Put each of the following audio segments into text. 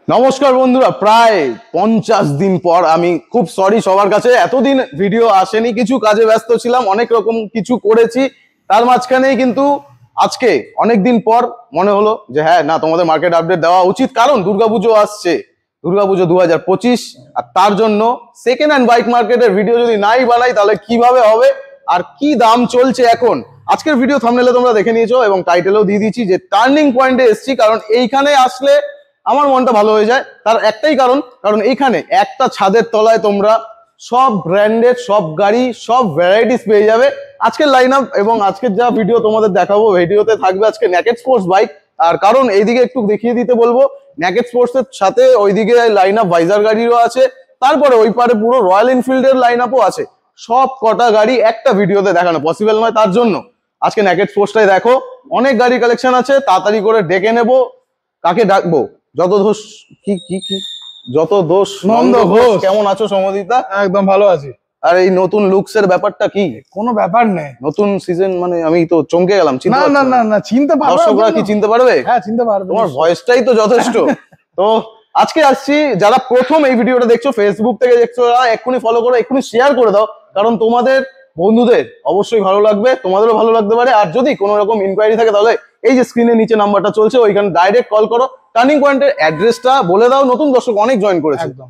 নমস্কার বন্ধুরা, প্রায় 50 দিন পর আমি খুব সরি সবার কাছে, এতদিন ভিডিও আসেনি, কিছু কাজে ব্যস্ত ছিলাম, অনেক রকম কিছু করেছি, তার মাঝখানেই কিন্তু আজকে অনেক দিন পর মনে হলো যে হ্যাঁ না তোমাদের মার্কেট আপডেট দেওয়া উচিত, কারণ দুর্গাপুজো আসছে, দুর্গাপুজো 2025, আর তার জন্য সেকেন্ড হ্যান্ড বাইক মার্কেটের ভিডিও যদি নাই বানাই তাহলে কিভাবে হবে আর কি দাম চলছে এখন। আজকের ভিডিও থাম্বনেলে তোমরা দেখে নিয়েছো এবং টাইটেলেও দিয়ে দিয়েছি যে টার্নিং পয়েন্টে এসেছি, কারণ এইখানে আসলে আমার মনটা ভালো হয়ে যায়। তার একটাই কারণ এইখানে একটা ছাদের তলায় তোমরা সব ব্র্যান্ডের সব গাড়ি সব ভ্যারাইটিস পেয়ে যাবে। আজকের লাইন আপ এবং আজকের যা ভিডিও তোমাদের দেখাবো, ভিডিওতে থাকবে আজকে নেকেড স্পোর্টস বাইক, আর কারণ এইদিকে একটু দেখিয়ে দিতে বলবো, নেকেড স্পোর্টস এর সাথে ওইদিকে লাইন আপ ভাইজার গাড়িরও আছে, তারপরে ওই পারে পুরো রয়্যাল এনফিল্ডের লাইন আপও আছে। সব কটা গাড়ি একটা ভিডিওতে দেখানো পসিবল নয়, তার জন্য আজকে নেকেড স্পোর্টসটাই দেখো। অনেক গাড়ি কালেকশন আছে, তাড়াতাড়ি করে ডেকে নেবো। কাকে ডাকবো? যত দোষ যত দোষ নন্দ ঘোষ। কেমন আছো সমদিতা? একদম ভালো আছি। আর এই নতুন লুকস এর ব্যাপারটা কি? কোনো ব্যাপার নেই, নতুন সিজন মানে আমি তো চমকে গেলাম। না না না না, চিনতে পারবে? দর্শকরা কি চিনতে পারবে? হ্যাঁ চিনতে পারবে, তোমার ভয়েসটাই তো যথেষ্ট। তো আজকে আসছি, যারা প্রথম এই ভিডিওটা দেখছো, ফেসবুক থেকে দেখছো, এক্ষুনি ফলো করো, এক্ষুনি শেয়ার করে দাও, কারণ তোমাদের বন্ধুদের অবশ্যই ভালো লাগবে, তোমাদেরও ভালো লাগতে পারে। আর যদি কোনো রকম ইনকোয়ারি থাকে তাহলে এই যে স্ক্রিনের নিচে নাম্বারটা চলছে ওইখানে ডাইরেক্ট কল করো। টার্নিং পয়েন্টের অ্যাড্রেসটা বলে দাও, নতুন দর্শক অনেক জয়েন করেছে। একদম,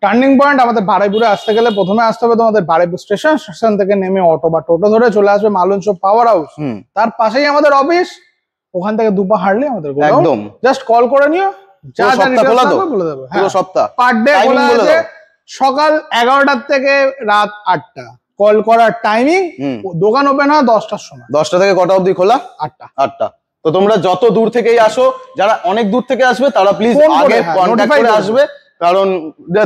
টার্নিং পয়েন্ট আমাদের বারুইপুরে আসতে গেলে প্রথমে আসতে হবে তোমাদের বারুইপুর স্টেশন থেকে নেমে অটো বা টোটো ধরে চলে আসবে মালঞ্চ পাওয়ার হাউস, তার পাশেই আমাদের অফিস। ওখান থেকে দুপা হাঁটলে আমাদের একদম জাস্ট কল করে নিও, যা যা খোলা তো বলে দেবো। পুরো সপ্তাহ পার ডে খোলা আছে, সকাল 11টা থেকে রাত 8টা। কল করার টাইমিং, দোকান ওপেন হয় 10টার সময়। 10টা থেকে কটা অবধি খোলা? 8টা। তো তোমরা যত দূর থেকেই আসো, যারা অনেক দূর থেকে আসবে তারা প্লিজ আগে কন্ট্যাক্ট করে আসবে, কারণ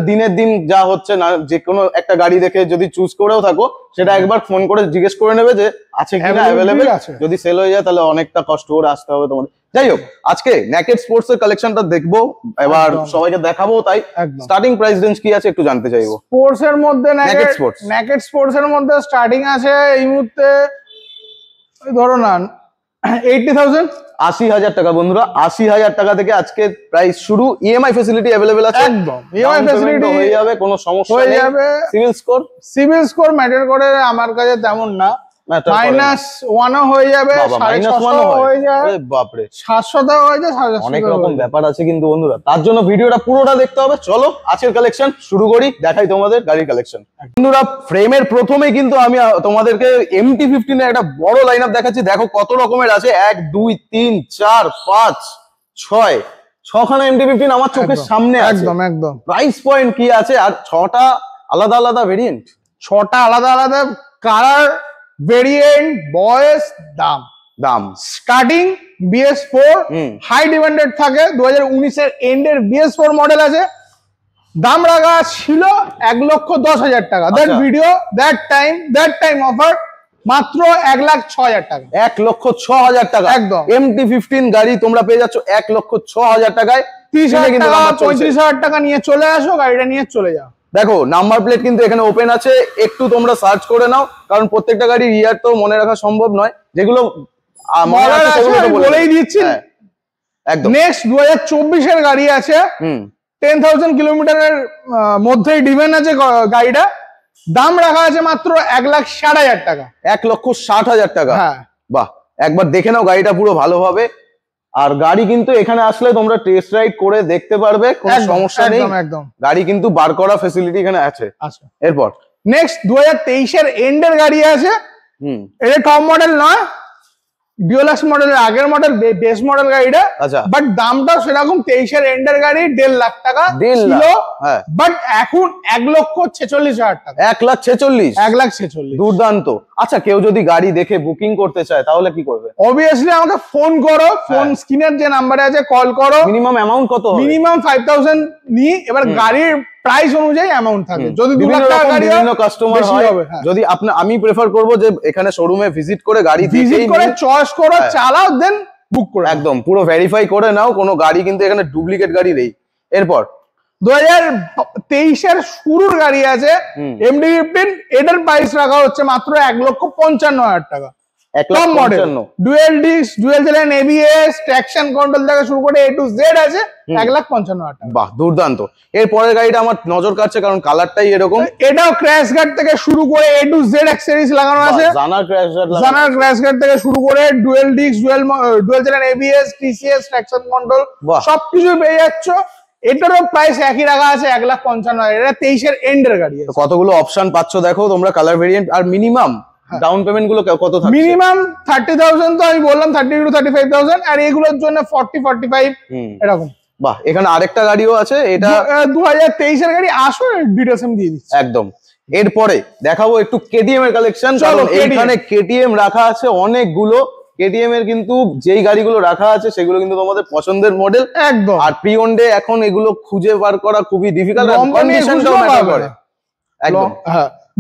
দিনের দিন যা হচ্ছে না, যে কোনো একটা গাড়ি দেখে যদি চুজ করেও থাকো সেটা একবার ফোন করে জিজ্ঞেস করে নেবে যে আছে কিনা অ্যাভেলেবেল। যদি সেল হয়ে যায় তাহলে অনেকটা কষ্ট করে আসতে হবে তোমাদের। যাই হোক, আজকে নেকেড স্পোর্টস এর কালেকশনটা দেখবো, এবার সবাইকে দেখাবো, তাই স্টার্টিং প্রাইস রেঞ্জ কি আছে একটু জানতে চাইবো। স্পোর্টস এর মধ্যে নেকেড স্পোর্টস এর মধ্যে স্টার্টিং আছে এই মুহূর্তে ধরো না 80,000, 80,000 টাকা। বন্ধুরা 80,000 টাকা থেকে আজকে প্রাইস শুরু। ইএমআই ফ্যাসিলিটি अवेलेबल আছে, একদম ইএমআই ফ্যাসিলিটি হয়ে যাবে, কোনো সমস্যা নেই। সিভিল স্কোর ম্যাটার করে আমার কাছে তেমন না, -1 হয়ে যাবে, 650 হয়ে যাবে, বাপরে 700 হয়ে যায়, অনেক রকম ব্যাপার আছে কিন্তু বন্ধুরা, তার জন্য ভিডিওটা পুরোটা দেখতে হবে। চলো আজকের কালেকশন শুরু করি, দেখাই তোমাদের গাড়ির কালেকশন। বন্ধুরা ফ্রেমের প্রথমেই কিন্তু আমি তোমাদেরকে MT-15 এর একটা বড় লাইনআপ দেখাচ্ছি। দেখো কত রকমের আছে, 1 2 3 4 5 6 ছখানা MT-15 আমার চোখের সামনে আছে। একদম একদম। প্রাইস পয়েন্ট কি আছে, আর 6টা আলাদা আলাদা ভেরিয়েন্ট, 6টা আলাদা আলাদা কালার, ভেরিয়েন্ট, বয়স, দাম স্টার্টিং BS4 হাই ডিমান্ডেড থাকে। 2019 এর এন্ডের BS4 মডেল আছে, দাম রাখা ছিল 1,10,000 টাকা। That video that time offer মাত্র 1,06,000 টাকা। 1,06,000 টাকা একদম। MT-15 গাড়ি তোমরা পেয়ে যাচ্ছ 1,06,000 টাকায়। 35,000 টাকা নিয়ে চলে আসো, গাড়িটা নিয়ে চলে যাও। দেখো নাম্বার প্লেট কিন্তু এখানে ওপেন আছে, একটু তোমরা সার্চ করে নাও, কারণ প্রত্যেকটা গাড়ির ইয়ার তো মনে রাখা সম্ভব নয়, যেগুলো বলেই দিচ্ছি। একদম। নেক্সট 2024 এর গাড়ি আছে, 10,000 কিলোমিটারের মধ্যেই ডিভেন আছে গাড়িটা, দাম রাখা আছে মাত্র 1,60,000 টাকা। 1,60,000 টাকা। হ্যাঁ বাহ, একবার দেখে নাও গাড়িটা পুরো ভালোভাবে। আর গাড়ি কিন্তু এখানে আসলে তোমরা টেস্ট রাইড করে দেখতে পারবে, কোনো সমস্যা নেই। একদম গাড়ি কিন্তু বার করা ফ্যাসিলিটি এখানে আছে। এরপর নেক্সট 2023 এর এন্ডের গাড়ি আছে, এটা টপ মডেল নয়, ডিওলাক্স মডেলের আগের মডেল, বেস মডেল গাড়িটা। বাট দামটা সেরকম 23 এর এন্ডের গাড়ি 1.5 লাখ টাকা ছিল, বাট এখন 1,46,000 টাকা। 1,46,000 দুর্দান্ত। আচ্ছা, কেউ যদি গাড়ি দেখে বুকিং করতে চায় তাহলে কি করবে? অবভিয়াসলি আমাকে ফোন করো, ফোন স্ক্রিনের যে নাম্বারে আছে কল করো। মিনিমাম অ্যামাউন্ট কত? মিনিমাম 5,000 নি, এবার গাড়ির প্রাইস অনুযায়ী অ্যামাউন্ট থাকে। যদি 2 লাখ টাকা গাড়ি বিভিন্ন কাস্টমার হয়, যদি আমি প্রেফার করব যে এখানে শোরুমে ভিজিট করে গাড়ি ভিজিট করে চয়েস করো, চালাও, দেন বুক করো। একদম পুরো ভেরিফাই করে নাও, কোনো গাড়ি কিন্তু এখানে ডুপ্লিকেট গাড়ি নেই। এরপর 2023 এর শুরুর গাড়ি আছে MT-15, এটার প্রাইস রাখা হচ্ছে মাত্র 1,55,000 টাকা। Top model, 1,55,000 dual disk, dual channel ABS, traction control থেকে শুরু করে A to Z আছে, 1,55,000 টাকা। বাহ দুর্দান্ত। এর পরের গাড়িটা আমার নজর কাটছে কারণ কালারটাই এরকম। এটাও ক্র্যাশ গার্ড থেকে শুরু করে A to Z অ্যাক্সেসরিজ লাগানো আছে, জানার ক্র্যাশ গার্ড, জানার ক্র্যাশ গার্ড থেকে শুরু করে dual disk, dual channel ABS, TCS, traction control সবকিছু পেয়ে যাচ্ছ। এটারও প্রাইস একই রাখা আছে 1,55,000। এটা 23 এর এন্ডের গাড়ি আছে। কতগুলো অপশন পাচ্ছ দেখো তোমরা, কালার ভেরিয়েন্ট। আর মিনিমাম ডাউন পেমেন্ট গুলো কত থাকছে? মিনিমাম 30,000, তো আমি বললাম 30 to 35,000, আর এগুলোর জন্য 40-45 এরকম। বাহ, এখানে আরেকটা গাড়িও আছে, এটা 2023 এর গাড়ি। আসো ডিটেইলস আমি দিয়ে দিচ্ছি একদম। এরপরে দেখাবো একটু কেটিএম এর কালেকশন। চলো, এখানে কেটিএম রাখা আছে অনেকগুলো। কেটিএম এর কিন্তু যেই গাড়িগুলো রাখা আছে সেগুলো কিন্তু তোমাদের পছন্দের মডেল একদম। আর প্রি ওন্ডে এখন এগুলো খুঁজে বার করা খুবই ডিফিকাল্ট, আর কন্ডিশনটাও ম্যাটার করে একদম।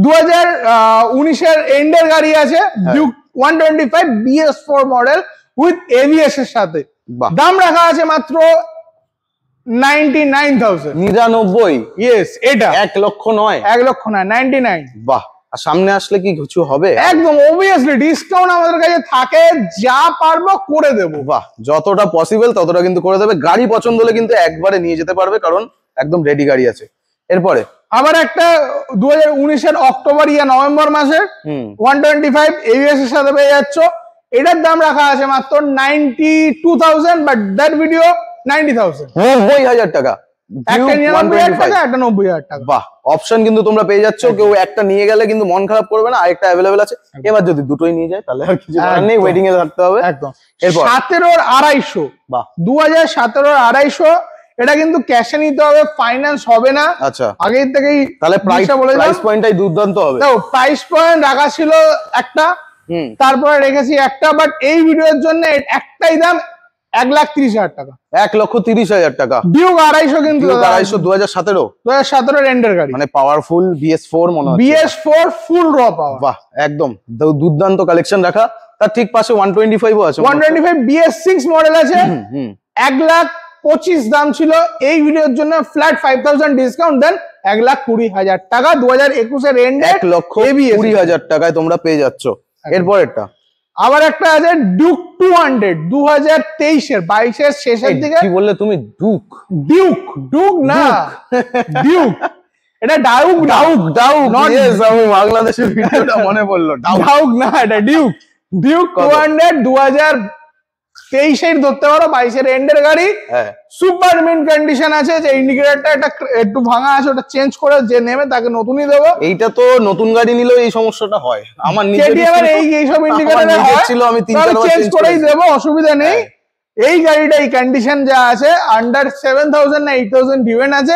2019 এর এন্ডের গাড়ি আছে, Duke 125 BS4 model with ABS এর সাথে। দাম রাখা আছে মাত্র 99,000। 99? ইয়েস, এটা 1 লক্ষ নয়, 1 লক্ষ না, 99। বাহ, আর সামনে আসলে কি কিছু হবে? একদম অবভিয়াসলি ডিসকাউন্ট আমাদের কাছে থাকে, যা পারবো করে দেবো। বাহ, যতটা পসিবল ততটা কিন্তু করে দেবে। গাড়ি পছন্দ হলে কিন্তু একবারে নিয়ে যেতে পারবে কারণ একদম রেডি গাড়ি আছে। এরপরে আবার একটা 2019 এর অক্টোবর ইয়া নভেম্বর মাসের 125 এবিএস এর সাথে পেয়ে যাচ্ছ। এটার দাম রাখা আছে মাত্র 92,000, বাট দ্যাট ভিডিও 90,000। 90,000 টাকা, একটা 99,000 টাকা, একটা 90,000 টাকা। বাহ, অপশন কিন্তু তোমরা পেয়ে যাচ্ছ। কেউ একটা নিয়ে গেলে কিন্তু মন খারাপ করবে না, আরেকটা অ্যাভেলেবেল আছে। এবার যদি দুটোই নিয়ে যায় তাহলে আর কিছু করার নেই, ওয়েটিং এ থাকতে হবে। একদম। এরপর 17,250, বাহ 2017-250। এটা কিন্তু ক্যাশে নিতে হবে, ফাইন্যান্স হবে না। আচ্ছা, আগের থেকেই তাহলে বলে প্রাইস পয়েন্টটাই দুর্দান্ত হবে। দেখো, প্রাইস পয়েন্ট রাখা ছিল একটা, তারপরে রেখেছি একটা, বাট এই ভিডিওর জন্য একটাই দাম 1,30,000 টাকা। 1,30,000 টাকা। ডিউক 250 কিন্তু 250 2017 এর এন্ডের গাড়ি, মানে পাওয়ারফুল BS4 মনে হচ্ছে। BS4 ফুল র পাওয়ার। বাহ, একদম দুর্দান্ত কালেকশন রাখা। তার ঠিক পাশে 125 ও আছে। 125 BS6 মডেল আছে, 1,25,000 দাম ছিল। এই ভিডিওর জন্য ফ্ল্যাট 5,000 ডিসকাউন্ট দেন 1,20,000 টাকা। 2021 এর এন্ডে 1,20,000 টাকায় তোমরা পেয়ে যাচ্ছ। এরপরেরটা আবার একটা আছে ডিউক 200, 2023 এর 22 এর শেষের দিকে। কি বললে তুমি? ডিউক না, ডিউক। এটা ডাউক আমি বাংলাদেশের ভিডিওটা মনে পড়লো। ডাউক না, এটা ডিউক 200 2023 এর ধরতে পারো, 22 এর এন্ডের গাড়ি। সুপার মিন কন্ডিশন আছে, যে ইন্ডিকেটরটা এটা একটু ভাঙা আছে, ওটা চেঞ্জ করে যে নেবে তাকে নতুনই দেবো। এইটা তো নতুন গাড়ি নিলেও এই সমস্যাটা হয়। আমার এই সব ইন্ডিকেটর ছিল, আমি 3-4 বার চেঞ্জ করেই দেবো, অসুবিধা নেই। এই গাড়িটা এই কন্ডিশন যা আছে, আন্ডার 7,000 না 8,000 ডিভেন আছে।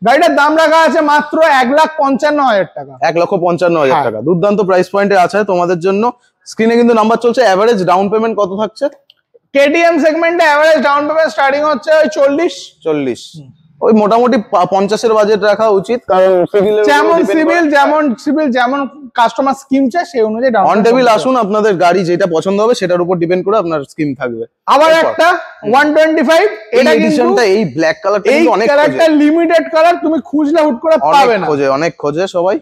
গাড়িটার দাম রাখা আছে মাত্র 1,55,000 টাকা। 1,55,000 টাকা। দুর্দান্ত প্রাইস পয়েন্টে আছে তোমাদের জন্য। স্ক্রিনে কিন্তু নাম্বার চলছে। এভারেজ ডাউন পেমেন্ট কত থাকছে? কেটিএম সেগমেন্টে এভারেজ ডাউন পেমেন্ট স্টার্টিং হচ্ছে ওই 40। ওই মোটামুটি 50 এর বাজেট রাখা উচিত, কারণ সিভিল যেমন কাস্টমার স্কিম চায় সেই অনুযায়ী ডাউন অন টেবিল আসুন, আপনাদের গাড়ি যেটা পছন্দ হবে সেটার উপর ডিপেন্ড করে আপনার স্কিম থাকবে। আবার একটা 125, এটা এডিশনটা, এই ব্ল্যাক কালারটা কিন্তু অনেক কালারটা লিমিটেড কালার, তুমি খুঁজলে হুট করে পাবে না, অনেক খোঁজে সবাই।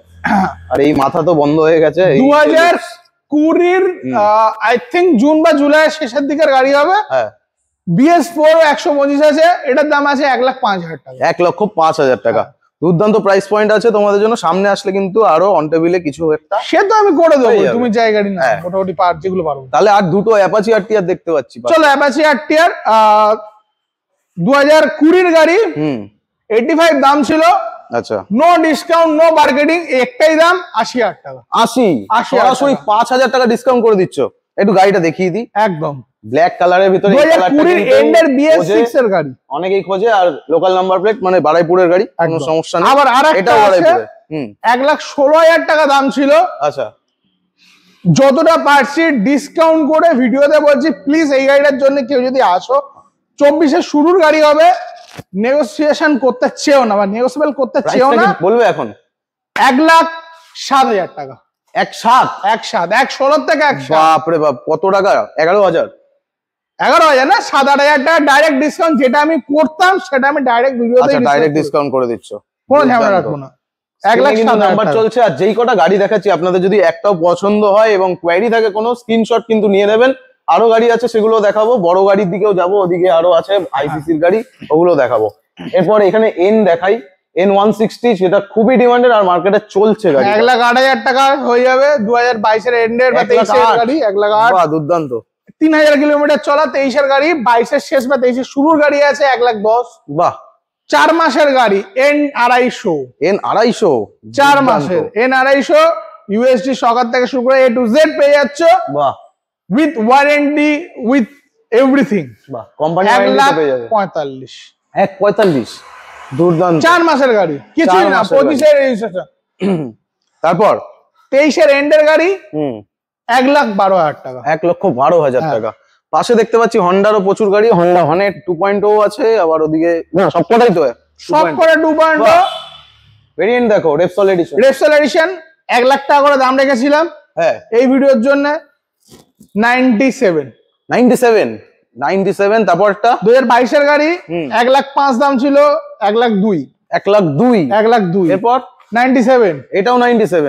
আর এই মাথা তো বন্ধ হয়ে গেছে। 2020 আই থিঙ্ক জুন বা জুলাইয়ের শেষের দিকের গাড়ি হবে। BS4 125 আছে, এটার দাম আছে 1,05,000 টাকা। 1,05,000 টাকা। দুর্দান্ত প্রাইস পয়েন্ট আছে তোমাদের জন্য। সামনে আসলে কিন্তু আরো অন টেবিলে কিছকিছু একটা, সে তো আমি করে দেবো, তুমি যাই গাড়ি না মোটামুটি যেগুলো পারবো। তাহলে আর দুটো অ্যাপাচি আরটিআর দেখতে পাচ্ছি। চলো, অ্যাপাচি আরটিআর 2020 এর গাড়ি, 85 দাম ছিল। আচ্ছা, নো ডিসকাউন্ট, নো মার্কেটিং, একটাই দাম 80,000 টাকা। 80 সরাসরি 5,000 টাকা ডিসকাউন্ট করে দিচ্ছ। একটু গাড়িটা দেখিয়ে দিই। একদম ব্ল্যাক কালারের ভিতরে, 2020 এন্ডের BS6 এর গাড়ি, অনেকেই খোঁজে। আর লোকাল নাম্বার প্লেট, মানে বারাইপুরের গাড়ি, কোনো সমস্যা নেই। আবার আরেকটা আছে 1,16,000 টাকা দাম ছিল। আচ্ছা, যতটা পারছি ডিসকাউন্ট করে ভিডিওতে বলছি, প্লিজ এই গাড়িটার জন্য কেউ যদি আসো, 24 এর শুরুর গাড়ি হবে, নেগোসিয়েশন করতে চেও না বা নেগোসিয়েবল করতে চেও না, বলবে এখন 1,07,000 টাকা। 1,16 থেকে 1,07। বাপরে বাপ, কত টাকা? 11,000 না, 7-8,000 টাকা ডাইরেক্ট ডিসকাউন্ট। যেটা আমি করতাম সেটা আমি ডাইরেক্ট ভিডিওতে ডাইরেক্ট ডিসকাউন্ট করে দিচ্ছ, কোনো ঝামেলা রাখবো না। নাম্বার চলছে। আর যেই কটা গাড়ি দেখাচ্ছি আপনাদের যদি একটাও পছন্দ হয় এবং কোয়ারি থাকে কোনো, স্ক্রিনশট কিন্তু নিয়ে নেবেন। আরো গাড়ি আছে সেগুলো দেখাবো, বড় গাড়ির দিকেও যাবো, ওদিকে আরো আছে আইসিসির গাড়ি, ওগুলো দেখাবো। এরপর এখানে এন দেখাই, N160, সেটা খুবই ডিমান্ডেড আর মার্কেটে চলছে গাড়ি। 1,08,000 টাকা হয়ে যাবে 2022 এর এন্ডের বা 23 এর গাড়ি। 1,08,000, বাহ দুর্দান্ত। 3000 কিলোমিটার চলা 23 এর গাড়ি, 22 এর শেষ বা 23 এর শুরুর গাড়ি আছে 1,10,000। বাহ। 4 মাসের গাড়ি N250, N250, 4 মাসের N250 ইউএসডি সকাল থেকে শুরু করে A to Z পেয়ে যাচ্ছ। বাহ। With warranty, with everything. বাহ, কোম্পানি ওয়ারেন্টি পেয়ে যাবে। 1,45,000, 1,45,000, দুর্দান্ত। 4 মাসের গাড়ি, কিছুই না, 25 এর রেজিস্ট্রেশন। তারপর 23 এর এন্ডের গাড়ি 1,12,000 টাকা। 1,12,000 টাকা। পাশে দেখতে পাচ্ছি হন্ডারও প্রচুর গাড়ি, হন্ডা হর্নেট 2.0 আছে, আবার ওদিকে না সবকটাই তো সবকটা 2.0 ভেরিয়েন্ট দেখো, রেপসল এডিশন। 1,00,000 টাকা করে দাম রেখেছিলাম হ্যাঁ এই ভিডিওর জন্য। 97। তারপরটা 2022 এর গাড়ি 1,05,000 দাম ছিল, 1,02,000। 1,02,000 এরপর 97, এটাও 97,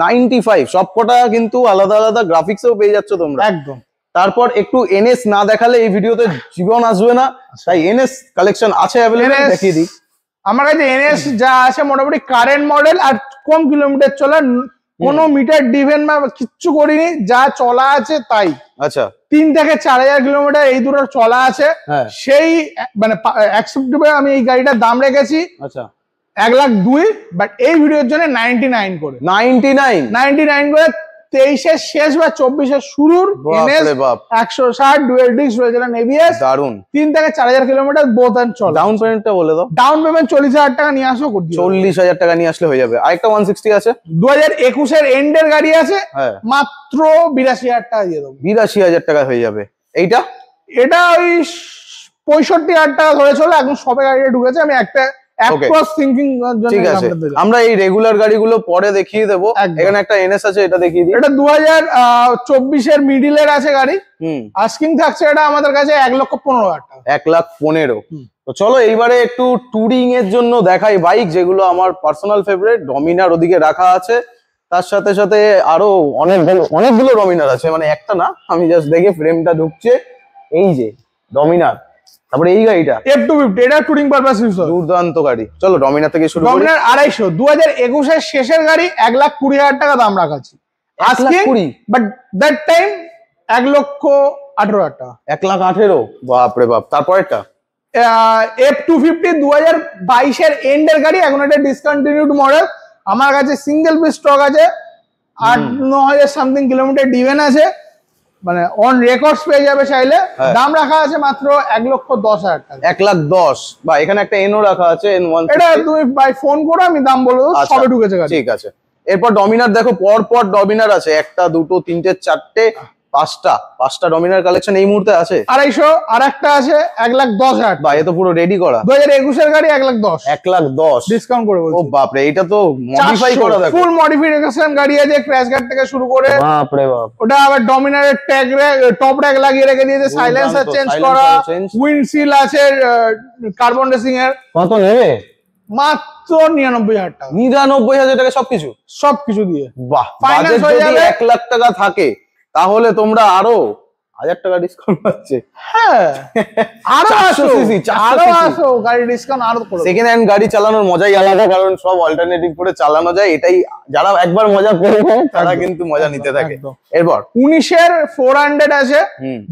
95 সবকটা কিন্তু আলাদা আলাদা গ্রাফিক্সেও পেয়ে যাচ্ছ তোমরা একদম। তারপর একটু এনএস না দেখালে এই ভিডিওতে জীবন আসবে না, তাই এনএস কালেকশন আছে অ্যাভেলেবল, দেখিয়ে দিই। আমার কাছে এনএস যা আছে মোটামুটি কারেন্ট মডেল আর কম কিলোমিটার চলা, কোনো মিটার ডিভেন বা কিচ্ছু করিনি, যা চলা আছে তাই। আচ্ছা, 3 থেকে 4,000 কিলোমিটার এই দুটো চলা আছে, সেই মানে অ্যাকসেপ্টেবল। আমি এই গাড়িটার দাম রেখেছি আচ্ছা 1,02,000, বাট এই ভিডিওর জন্য 99 করে। 99 করে 23 এর শেষ বা 24 এর শুরুর এনএস 160 ডুয়াল ডিস্ক রয়েছে এবিএস, দারুন। 3 থেকে 4,000 কিলোমিটার বোথ এন্ড চলে। ডাউন পেমেন্টটা বলে দাও। ডাউন পেমেন্ট 40,000 টাকা নিয়ে আসো, 40,000 টাকা নিয়ে আসলে হয়ে যাবে। আরেকটা 160 আছে 2021 এর এন্ডের গাড়ি আছে, মাত্র 82,000 টাকা দিয়ে দেবো। 82,000 টাকা হয়ে যাবে। এইটা এটা ওই 65,000 টাকা ধরে চলে, এখন সবে গাড়িটা ঢুকেছে। আমি একটা ঠিক আছে, আমরা এই রেগুলার গাড়িগুলো পরে দেখিয়ে দেবো। এখানে একটা এনএস আছে, এটা দেখিয়ে দিই। এটা 2024 এর মিডিলের আছে গাড়ি। আস্কিং থাকছে এটা আমাদের কাছে 1,15,000 টাকা। 1,15,000। তো চলো এইবারে একটু টুরিং এর জন্য দেখাই বাইক, যেগুলো আমার পার্সোনাল ফেভারিট। ডমিনার ওদিকে রাখা আছে, তার সাথে সাথে আরো অনেকগুলো ডমিনার আছে, মানে একটা না। আমি জাস্ট দেখে ফ্রেমটা ঢুকছে, এই যে ডমিনার। তারপরে এই গাড়িটা F250, এটা টুরিং পারপাস ইউজ হয়। দুর্দান্ত গাড়ি। চলো ডমিনার থেকে শুরু করি। ডমিনার 250, 2021 এর শেষের গাড়ি, 1,20,000 টাকা দাম রাখাচ্ছি। আজকে বাট দ্যাট টাইম 1,18,000 টাকা। 1,18,000, বাপরে বাপ। তারপরেরটা F250, 2022 এর এন্ডের গাড়ি, এখন এটা ডিসকন্টিনিউড মডেল। আমার কাছে সিঙ্গেল পিস স্টক আছে, 8-9,000 সামথিং কিলোমিটার ডিভেন আছে, মানে অন রেকর্ডস পেয়ে যাবে চাইলে। দাম রাখা আছে মাত্র 1,10,000 টাকা। 1,10,000। বা এখানে একটা এনও রাখা আছে, N1। এটা তুমি বাই ফোন করো, আমি দাম বলে দেবো, সবে ঢুকেছে গাড়ি। ঠিক আছে। এরপর ডমিনার দেখো, পর পর ডমিনার আছে, 1টা 2টো 3টে 4টে 5টা ডমিনার কালেকশন এই মুহূর্তে আছে। 250, আর একটা আছে 1,10,000। বা এ তো পুরো রেডি করা। 2021 এর গাড়ি 1,10,000। 1,10,000 ডিসকাউন্ট করে বলছি। ও বাপরে, এটা তো মডিফাই করা দেখো। ফুল মডিফিকেশন গাড়ি আছে, ক্র্যাশ গার্ড থেকে শুরু করে। বাপরে বাপ। ওটা আবার ডমিনারের টপ র‍্যাক লাগিয়ে রেখে দিয়েছে, সাইলেন্সার চেঞ্জ করা, উইন্ডশিল্ড আছে কার্বন রেসিং এর। কত নেবে? মাত্র 99,000 টাকা। 99,000 টাকা সবকিছু দিয়ে। বাহ, বাজেট যদি 1 লাখ টাকা থাকে তাহলে তোমরা আরো 1,000 টাকা ডিসকাউন্ট পাচ্ছে। হ্যাঁ, আরো আসো গাড়ি ডিসকাউন্ট আরো করো। সেকেন্ড হ্যান্ড গাড়ি চালানোর মজাই আলাদা, কারণ সব অল্টারনেটিভ করে চালানো যায়। এটাই যারা একবার মজা করবে তারা কিন্তু মজা নিতে থাকে। এরপর 19 এর 400 আছে,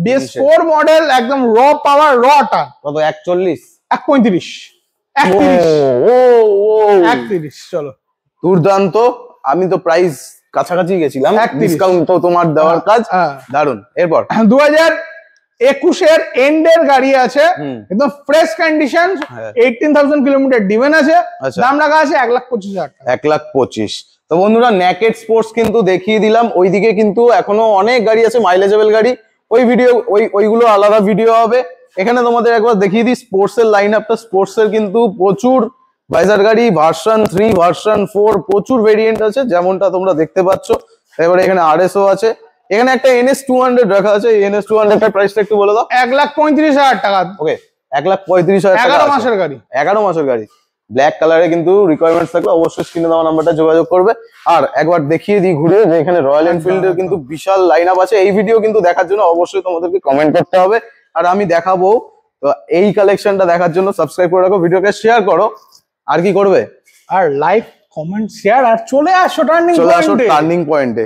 BS4 মডেল, একদম র পাওয়ার, র টান। কত? 140, 135, 31। চলো, দুর্দান্ত। আমি তো প্রাইস কাছাকাছি গেছিলাম, ডিসকাউন্ট তো তোমার দেওয়ার কাজ। দারুন। এরপর 2021 এর এন্ডের গাড়ি আছে, একদম ফ্রেশ কন্ডিশন, 18,000 কিলোমিটার ডিভেন আছে। দাম রাখা আছে 1,25,000 টাকা। 1,25,000। তো বন্ধুরা, নেকেড স্পোর্টস কিন্তু দেখিয়ে দিলাম। ওইদিকে কিন্তু এখনো অনেক গাড়ি আছে, মাইলেজেবল গাড়ি। ওই ভিডিও ওইগুলো আলাদা ভিডিও হবে। এখানে তোমাদের একবার দেখিয়ে দিই স্পোর্টস এর লাইন আপটা। স্পোর্টস এর কিন্তু প্রচুর ভাইজার গাড়ি, ভার্সন 3, ভার্সন 4, প্রচুর ভেরিয়েন্ট আছে, যেমনটা তোমরা দেখতে পাচ্ছ। এবারে এখানে আরএসও আছে। এখানে একটা NS 200 রাখা আছে। এই NS 200 এর প্রাইসটা একটু বলে দাও। 1,35,000 টাকা। ওকে, 1,35,000 টাকা। 11 মাসের গাড়ি। 11 মাসের গাড়ি। ব্ল্যাক কালারে কিন্তু রিকোয়ারমেন্টস থাকলে অবশ্যই স্ক্রিনে দেওয়া নাম্বারটা যোগাযোগ করবে। আর একবার দেখিয়ে দিই ঘুরে যে এখানে রয়্যাল এনফিল্ডের কিন্তু বিশাল লাইন আপ আছে। এই ভিডিও কিন্তু দেখার জন্য অবশ্যই তোমাদেরকে কমেন্ট করতে হবে, আর আমি দেখাবো। তো এই কালেকশনটা দেখার জন্য সাবস্ক্রাইব করে রাখো, ভিডিওকে শেয়ার করো। আর কি করবে? আর লাইক, কমেন্ট, শেয়ার, আর চলে আসো টার্নিং চলে আসো টার্নিং পয়েন্টে।